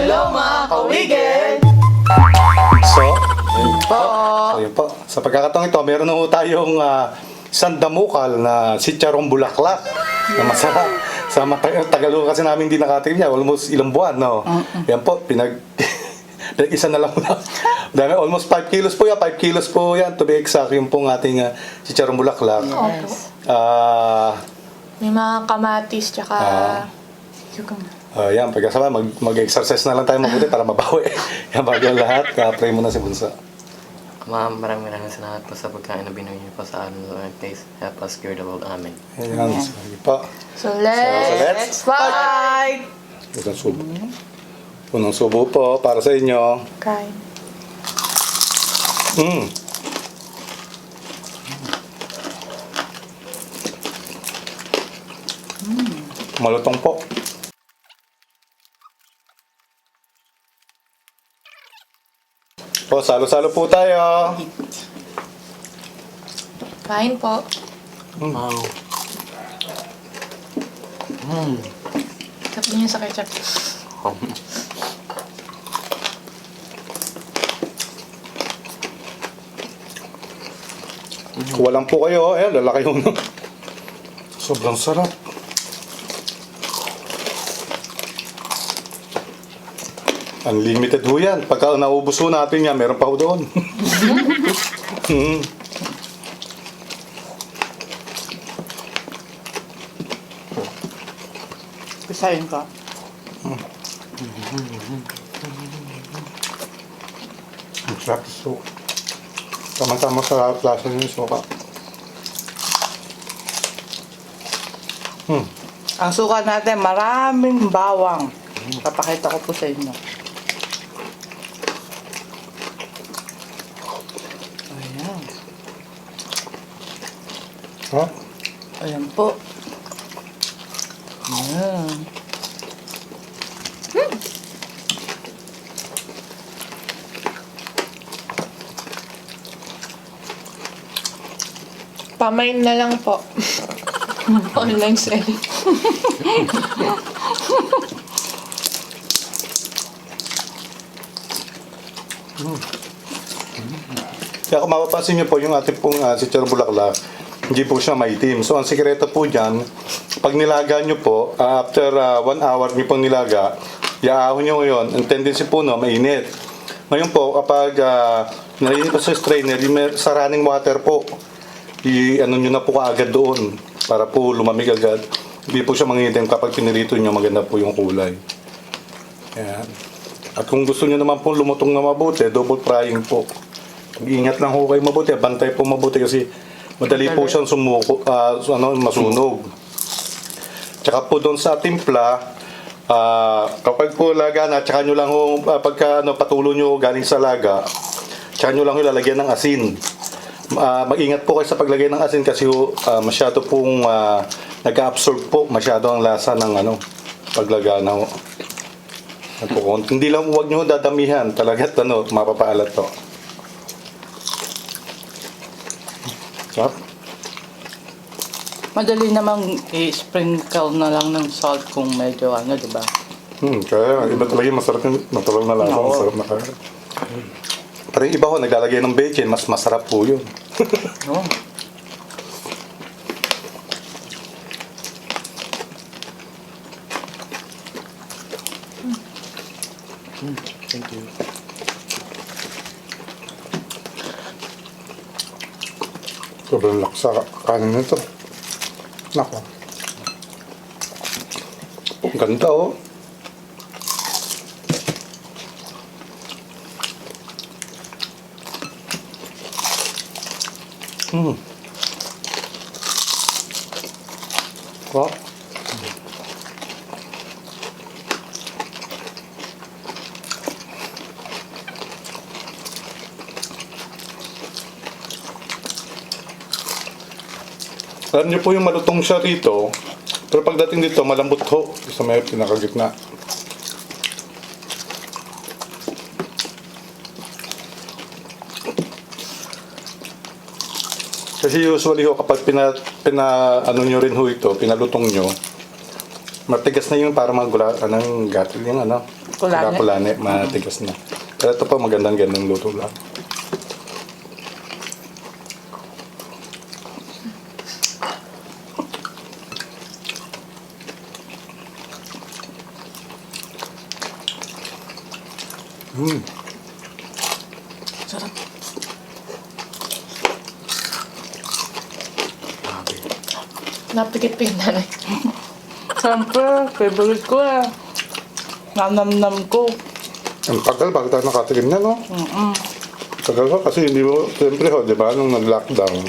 Hello mga kawigin! So, yun po. Sa pagkakataong ito, meron na po tayong sandamukal na sitsyarong bulaklak na masarap. Sa Tagalog kasi namin hindi nakatikim niya, almost ilang buwan, no? Yan po, pinag-isa na lang muna. Dami, almost 5 kilos po yan, 5 kilos po yan, to be exact, yung pong ating sitsyarong bulaklak. Yes. May mga kamatis tsaka Yan, pagkasama, mag-exercise na lang tayo mabuti para mabawi. Yan, bago ang lahat, pray muna si Bunso. Ma'am, maraming salamat po sa pagkain na binigay niyo po sa amin. Lord, please help us cure the world. Amen. Ayan, sige po. So let's fight! Unang subo. Unang subo po para sa inyo. Kain. Malutong po. Po, salo-salo po tayo. Kain po. Wow. Tapos niyo sa ketchup. Kuha lang po kayo. Ayan, lalaki yung sobrang sarap. Unlimited ho yan. Pagka naubos ho natin yan, meron pa ho doon. Pisahin ka. Ang sarap so. Tama-tama sa klase ng suka. Ang suka natin, maraming bawang. Papakita ko po sa inyo. Ayan. Ha? Ayan po. Ayan. Pamain na lang po. Online selling. Kaya kung mapapansin niyo po yung ating pong sitsyarong bulaklak, hindi po siya maitim. So ang sikreto po dyan, pag nilaga niyo po, after 1 hour niyo pong nilaga, iaahon niyo ngayon, ang tendency po no, mainit. Ngayon po, kapag nalinis po sa strainer, sa running water po, i-ano niyo na po kaagad doon para po lumamig agad. Hindi po siya mangitim kapag pinirito niyo, maganda po yung kulay. Ayan. At kung gusto niyo naman po lumutong na mabuti, double frying po. Ingat lang ho kayo mabuti, bantay po mabuti kasi madali po siyang masunog. Tsaka po doon sa timpla, kapag po laga na, tsaka nyo lang ho, pagka patulo nyo galing sa laga, tsaka nyo lang ho lalagyan ng asin. Mag-ingat po kayo sa paglagay ng asin kasi masyado pong nag-absorb po masyado ang lasa ng paglaga na ho. Hindi lang huwag nyo dadamihan, talagat mapapaalat to. Sarap. Madali namang i-sprinkle na lang ng salt kung medyo di ba? Kaya iba talaga yung masarap yung natural na lasa, masarap na kaya. Pero yung iba ko, naglalagay ng bacon, mas masarap po yun. Oo. Thank you. Sobrang laksa kanin nito. Nako. Ang ganda oh. Wow. Alam niyo po yung malutong siya rito, pero pagdating dito malambot ho sa may pinakagitna. Kasi usually ho, kapag ano nyo rin ho ito, pinalutong nyo, matigas na yung para magula, gatil yung Kulane. Kulane, matigas na. Pero ito po magandang luto lang. Sarap. Napikit-pikit nanay. Siyempre, favorite ko eh. Nanamnam ko. Ang tagal bago tayo nakatikim na, no? Tagal ko kasi hindi mo, siyempre ho, di ba, nung nag-lockdown,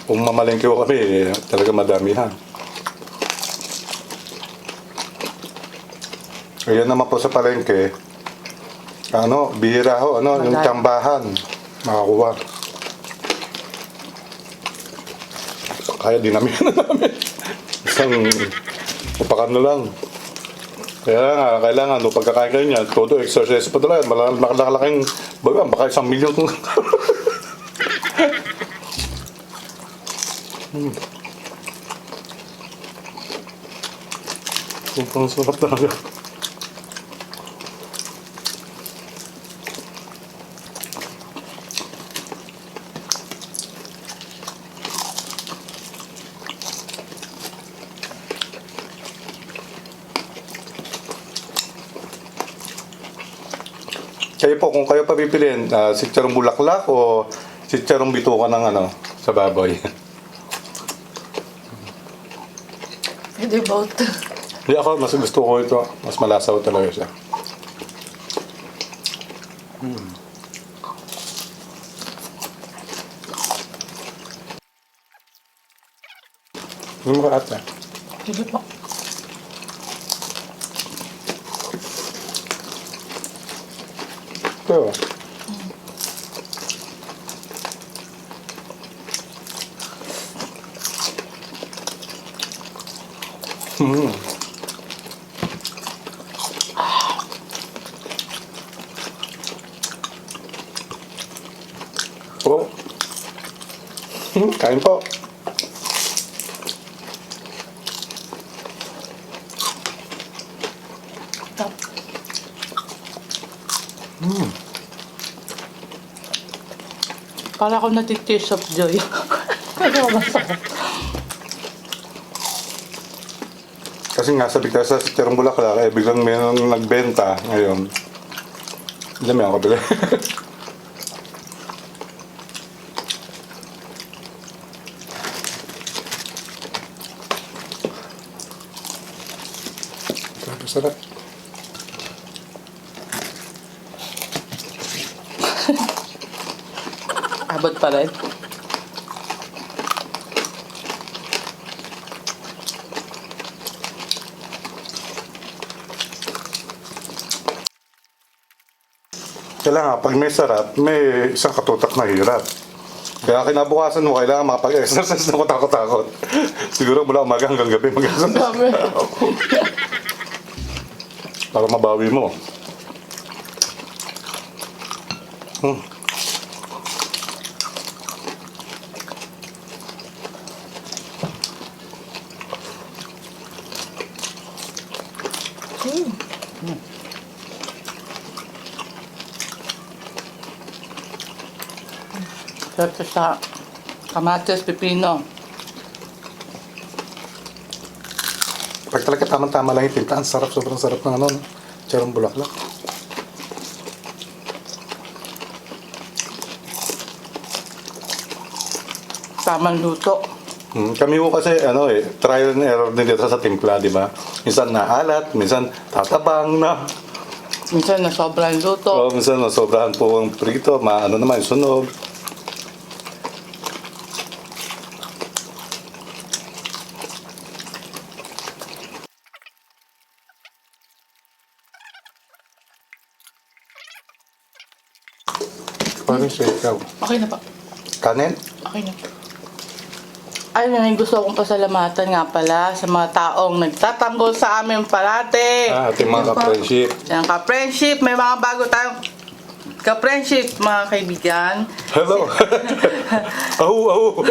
kung mamalengke ko kami, talaga madamihan. Ayan naman po sa palengke, bihira ho, yung Madami. tsambahan, makakuha. Kaya dinamihan na namin. Isang upakan na lang. Kaya nga, kailangan, no, pagkakain kayo niya, todo exercise pa talaga. Malalaking, baka 1 milyon. Sobrang sarap talaga. Kayo po, kung kayo pa pipiliin, si Charong Bulaklak o si Charong Bituka ng sa baboy? Pwede both. Hindi ako, mas gusto ko ito. Mas malasaw talaga siya. Hindi mo ka ate. Pwede po. Ito. Po. Kain po. Tap. Para ako nati-tears of joy. Pero masarap. Kasi nga sabi ka sa Charong Bulaklak, biglang may nagbenta ngayon. Hindi may ako kabili. Sarap. Abot pa rin. Kailangan, pag may sarap, may isang katutak na hirap. Kaya kinabukasan mo, kailangan makapag-exercise na takot-takot. Siguro mula umaga hanggang gabi mag-exercise. Dami. Para mabawi mo. Sarap sa kamatis, pipino. Pag talaga tamang-tama lang yung tinta, ang sarap, sobrang sarap ng Charong Bulaklak. Tamang luto. Kami ko kasi, trial and error din dito sa timpla, di ba? Minsan naalat, minsan tatabang na. Minsan na sobrang luto. O minsan sobrahan po ang prito, naman, sunog. Paano siya ikaw? Okay na po. Kanin? Okay na. Ay, may gusto kong pasalamatan nga pala sa mga taong nagtatanggol sa amin parate. Ating mga ka-friendship. Yan, ka-friendship. May mga bago tayong ka-friendship, mga kaibigan. Hello! Ahu!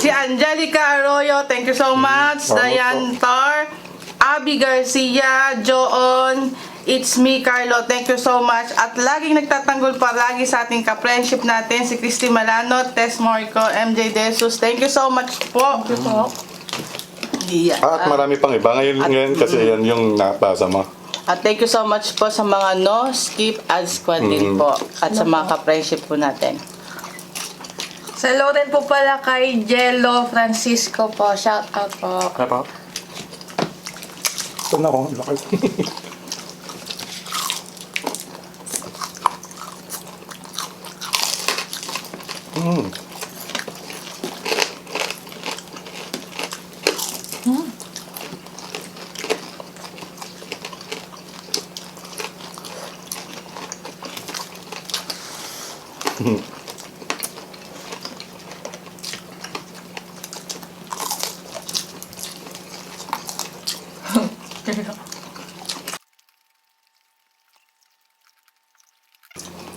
Si Angelica Arroyo, thank you so much. Salamat Diane Tar, Abby Garcia, Joon, it's me, Carlo. Thank you so much. At laging nagtatanggol palagi sa ating ka-friendship natin, si Christy Malano, Tess Morco, MJ Desus. Thank you so much po. Ito po. Yeah. At marami pang iba. Ngayon kasi yan yung nabasa mo. At thank you so much po sa mga no, skip, ad squad din po. At sa mga ka-friendship po natin. Sa rin po pala kay Jello Francisco po. Shout out po. Ano po? Ito na ako. Laki.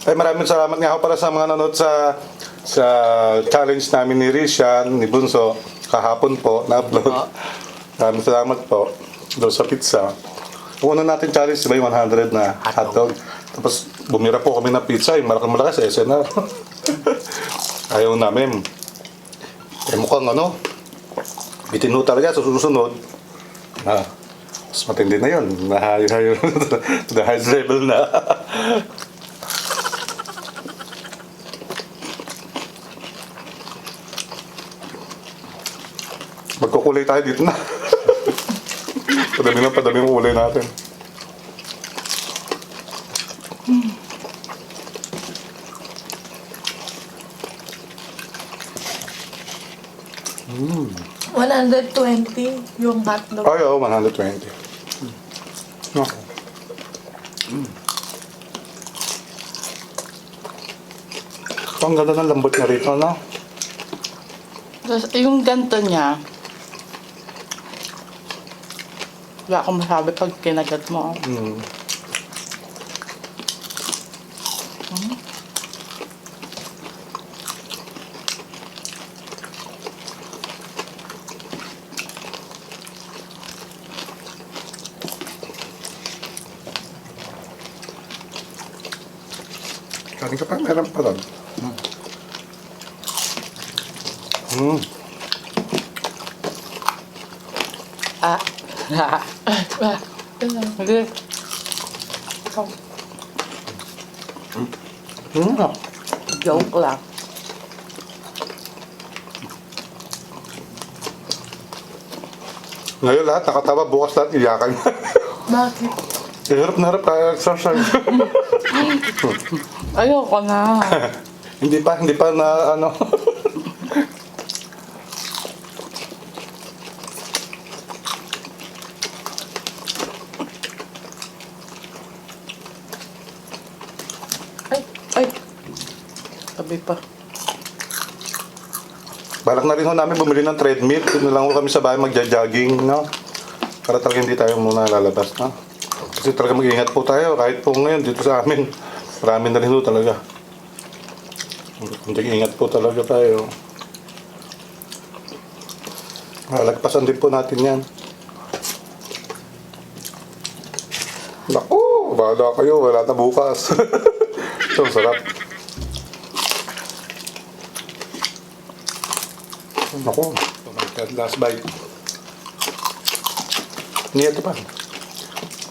Ay, maraming salamat nga ako para sa mga nanonood sa challenge namin ni Rishan, ni Bunso, kahapon po, na-upload. Maraming salamat po. Doon sa pizza. Ang una natin challenge, diba yung 100 na hotdog. Tapos bumira po kami ng pizza, yung malakas sa SNR. Ayaw namin. Eh mukhang ano, bitin ho talaga sa susunod. Mas matindi na yun. Na-high the highest level na. Magkukulay tayo dito na. Padami ng kulay natin. 120 yung hotdog. Ay, 120. No. Ang ganda ng lambot niya rito, no? Tapos, yung ganto niya, wala akong masabi pag kinagat mo. Kaling ka pa, meron pa rin. Hindi. Joke lang. Ngayon lahat nakatawa, bukas lahat iyakan. Bakit? Hirap na hirap kaya exercise. Ayoko na. hindi pa na ano. Ay. Tabi pa. Balak na rin ho namin bumili ng treadmill. Doon na lang ho kami sa bahay magja-jogging, no? Para talaga hindi tayo muna lalabas, no? Kasi talaga mag-ingat po tayo. Kahit po ngayon dito sa amin, marami na rin ho talaga. Mag-ingat po talaga tayo. Lagpasan din po natin yan. Naku, bahala kayo. Wala na bukas. So, sarap. Naku, last bite. Niya ito pa.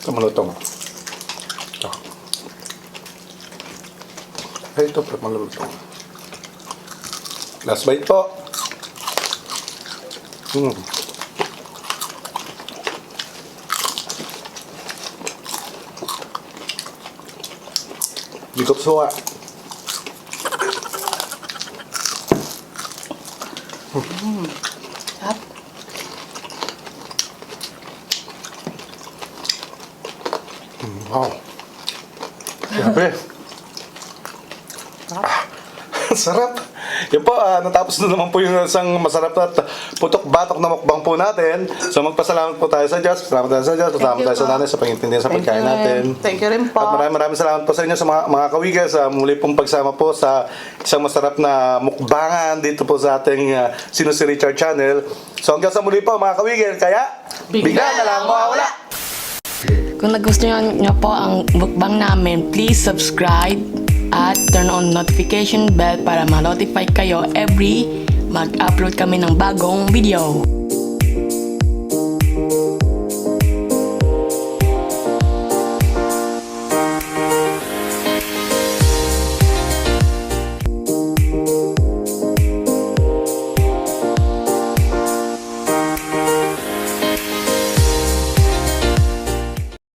Ito malutong. Ito. Ay, ito pa malutong. Last bite po. Di ko suwa. Sarap. Wow. Grabe. Sarap. Yun po, natapos na naman po yung isang masarap at putok-batok na mukbang po natin. So magpasalamat po tayo sa Diyos. Salamat tayo sa Diyos. Salamat you tayo sa po. nanay sa pag-intindihan sa Thank pagkain you, natin. Thank you rin po. At maraming salamat po sa inyo sa mga kawigas sa muli pong pagsama po sa isang masarap na mukbangan dito po sa ating Sino si Richard channel. So hanggang sa muli po mga kawigas, kaya bigla na lang mawawala. Kung nagustuhan nyo po ang mukbang namin, please subscribe at turn on notification bell para ma-notify kayo every mag-upload kami ng bagong video.